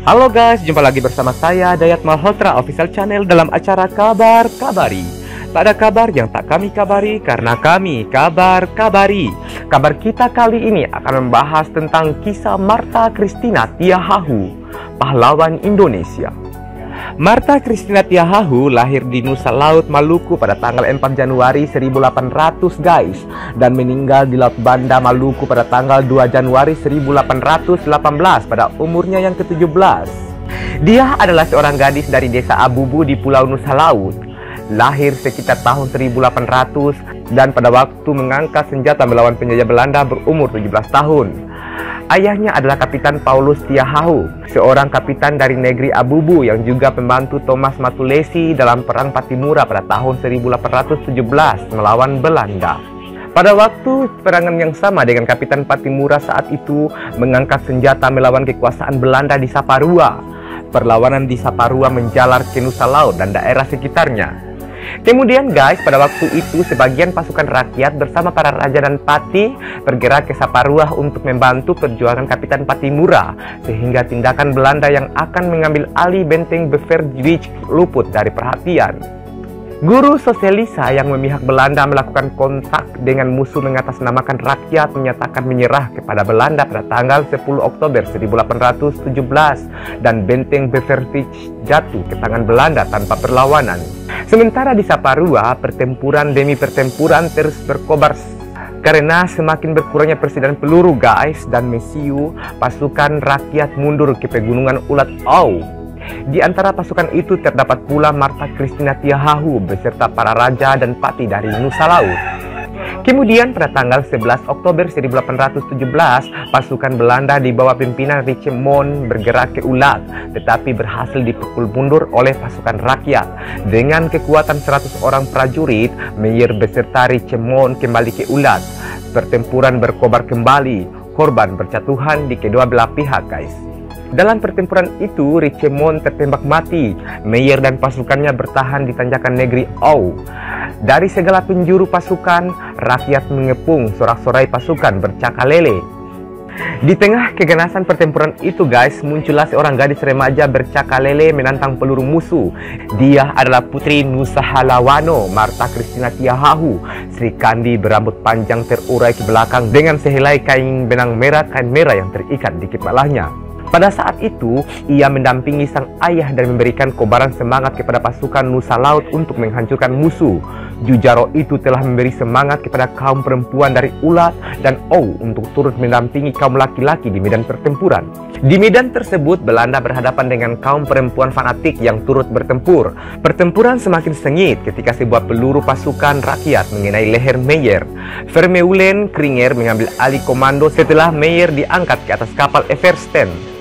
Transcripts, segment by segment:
Halo guys, jumpa lagi bersama saya Dayat Malhotra Official Channel dalam acara Kabar Kabari. Tak ada kabar yang tak kami kabari karena kami kabar kabari. Kabar kita kali ini akan membahas tentang kisah Martha Christina Tiahahu, pahlawan Indonesia. Martha Christina Tiahahu lahir di Nusa Laut, Maluku pada tanggal 4 Januari 1800 guys, dan meninggal di Laut Banda, Maluku pada tanggal 2 Januari 1818 pada umurnya yang ke-17. Dia adalah seorang gadis dari desa Abubu di Pulau Nusa Laut. Lahir sekitar tahun 1800 dan pada waktu mengangkat senjata melawan penjajah Belanda berumur 17 tahun. Ayahnya adalah Kapitan Paulus Tiahahu, seorang kapitan dari negeri Abubu yang juga pembantu Thomas Matulesi dalam Perang Patimura pada tahun 1817 melawan Belanda. Pada waktu perangan yang sama dengan Kapitan Patimura saat itu mengangkat senjata melawan kekuasaan Belanda di Saparua. Perlawanan di Saparua menjalar ke Nusa Laut dan daerah sekitarnya. Kemudian guys, pada waktu itu sebagian pasukan rakyat bersama para raja dan pati bergerak ke Saparua untuk membantu perjuangan Kapitan Patimura, sehingga tindakan Belanda yang akan mengambil alih benteng Beverwijk luput dari perhatian. Guru sosialisa yang memihak Belanda melakukan kontak dengan musuh mengatasnamakan rakyat menyatakan menyerah kepada Belanda pada tanggal 10 Oktober 1817 dan benteng Beverwijk jatuh ke tangan Belanda tanpa perlawanan. Sementara di Saparua, pertempuran demi pertempuran terus berkobar karena semakin berkurangnya persediaan peluru guys, dan mesiu pasukan rakyat mundur ke pegunungan Ulat Au. Di antara pasukan itu terdapat pula Martha Christina Tiahahu beserta para raja dan pati dari Nusa Laut. Kemudian pada tanggal 11 Oktober 1817, pasukan Belanda di bawah pimpinan Richemont bergerak ke Ulat, tetapi berhasil dipukul mundur oleh pasukan rakyat. Dengan kekuatan 100 orang prajurit, Meyer beserta Richemont kembali ke Ulat. Pertempuran berkobar kembali, korban berjatuhan di kedua belah pihak guys. Dalam pertempuran itu, Richemont tertembak mati. Meyer dan pasukannya bertahan di tanjakan negeri Au. Dari segala penjuru pasukan, rakyat mengepung sorak-sorai pasukan bercakalele. Di tengah keganasan pertempuran itu guys, muncullah seorang gadis remaja bercakalele menantang peluru musuh. Dia adalah putri Nusahalawano, Martha Christina Tiahahu. Sri Kandi berambut panjang terurai ke belakang dengan sehelai kain benang merah, kain merah yang terikat di kepalanya. Pada saat itu, ia mendampingi sang ayah dan memberikan kobaran semangat kepada pasukan Nusa Laut untuk menghancurkan musuh. Jujaro itu telah memberi semangat kepada kaum perempuan dari Ulat dan Au untuk turut mendampingi kaum laki-laki di medan pertempuran. Di medan tersebut, Belanda berhadapan dengan kaum perempuan fanatik yang turut bertempur. Pertempuran semakin sengit ketika sebuah peluru pasukan rakyat mengenai leher Meyer. Vermeulen Kringer mengambil alih komando setelah Meyer diangkat ke atas kapal Eversten.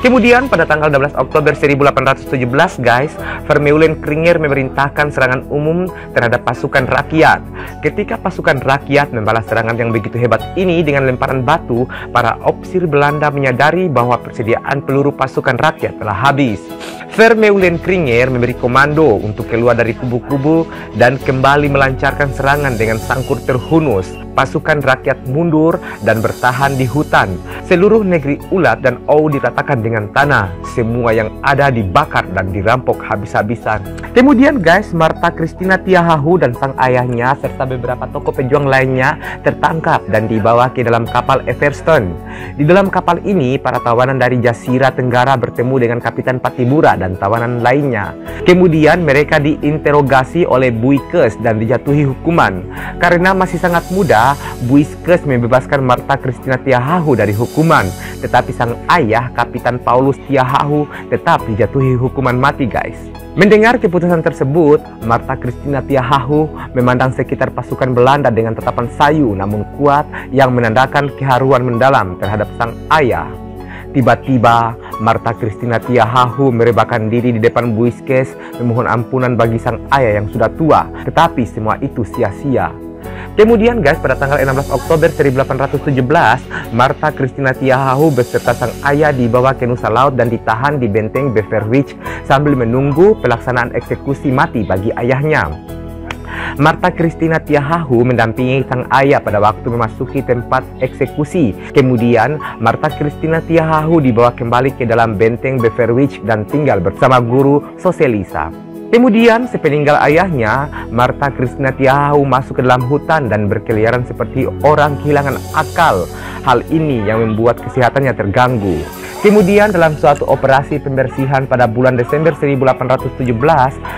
Kemudian pada tanggal 12 Oktober 1817 guys, Vermeulen Kringer memerintahkan serangan umum terhadap pasukan rakyat. Ketika pasukan rakyat membalas serangan yang begitu hebat ini dengan lemparan batu, para ofisir Belanda menyadari bahwa persediaan peluru pasukan rakyat telah habis. Vermeulen Kringer memberi komando untuk keluar dari kubu-kubu dan kembali melancarkan serangan dengan sangkur terhunus. Pasukan rakyat mundur dan bertahan di hutan. Seluruh negeri Ulat dan Au diratakan dengan tanah. Semua yang ada dibakar dan dirampok habis-habisan. Kemudian guys, Martha Christina Tiahahu dan sang ayahnya serta beberapa tokoh pejuang lainnya tertangkap dan dibawa ke dalam kapal Eversten. Di dalam kapal ini, para tawanan dari Jasira Tenggara bertemu dengan Kapitan Patimura dan tawanan lainnya. Kemudian mereka diinterogasi oleh Buikes dan dijatuhi hukuman. Karena masih sangat muda, Buikes membebaskan Martha Christina Tiahahu dari hukuman, tetapi sang ayah Kapitan Paulus Tiahahu tetap dijatuhi hukuman mati guys. Mendengar keputusan tersebut, Martha Christina Tiahahu memandang sekitar pasukan Belanda dengan tatapan sayu namun kuat yang menandakan keharuan mendalam terhadap sang ayah. Tiba-tiba, Martha Christina Tiahahu merebahkan diri di depan Buikes memohon ampunan bagi sang ayah yang sudah tua, tetapi semua itu sia-sia. Kemudian guys, pada tanggal 16 Oktober 1817, Martha Christina Tiahahu beserta sang ayah dibawa ke Nusa Laut dan ditahan di benteng Beverwijk sambil menunggu pelaksanaan eksekusi mati bagi ayahnya. Martha Christina Tiahahu mendampingi sang ayah pada waktu memasuki tempat eksekusi. Kemudian, Martha Christina Tiahahu dibawa kembali ke dalam benteng Beverwijk dan tinggal bersama guru Soselisa. Kemudian, sepeninggal ayahnya, Martha Christina Tiahahu masuk ke dalam hutan dan berkeliaran seperti orang kehilangan akal. Hal ini yang membuat kesehatannya terganggu. Kemudian dalam suatu operasi pembersihan pada bulan Desember 1817,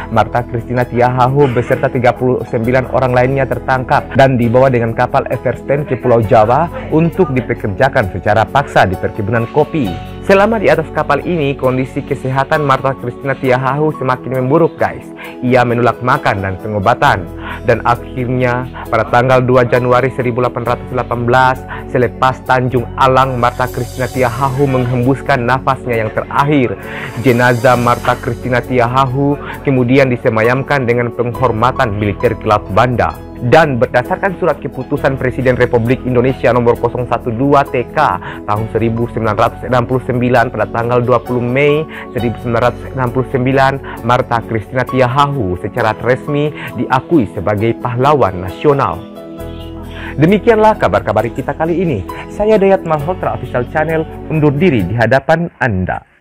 Martha Christina Tiahahu beserta 39 orang lainnya tertangkap dan dibawa dengan kapal Everstein ke Pulau Jawa untuk dipekerjakan secara paksa di perkebunan kopi. Selama di atas kapal ini, kondisi kesehatan Martha Christina Tiahahu semakin memburuk, guys. Ia menolak makan dan pengobatan. Dan akhirnya, pada tanggal 2 Januari 1818, selepas Tanjung Alang, Martha Christina Tiahahu menghembuskan nafasnya yang terakhir. Jenazah Martha Christina Tiahahu kemudian disemayamkan dengan penghormatan militer ke Laut Banda. Dan berdasarkan surat keputusan Presiden Republik Indonesia nomor 012 TK tahun 1969 pada tanggal 20 Mei 1969, Martha Christina Tiahahu secara resmi diakui sebagai pahlawan nasional. Demikianlah kabar-kabar kita kali ini. Saya Dayat Malhotra Official Channel undur diri di hadapan Anda.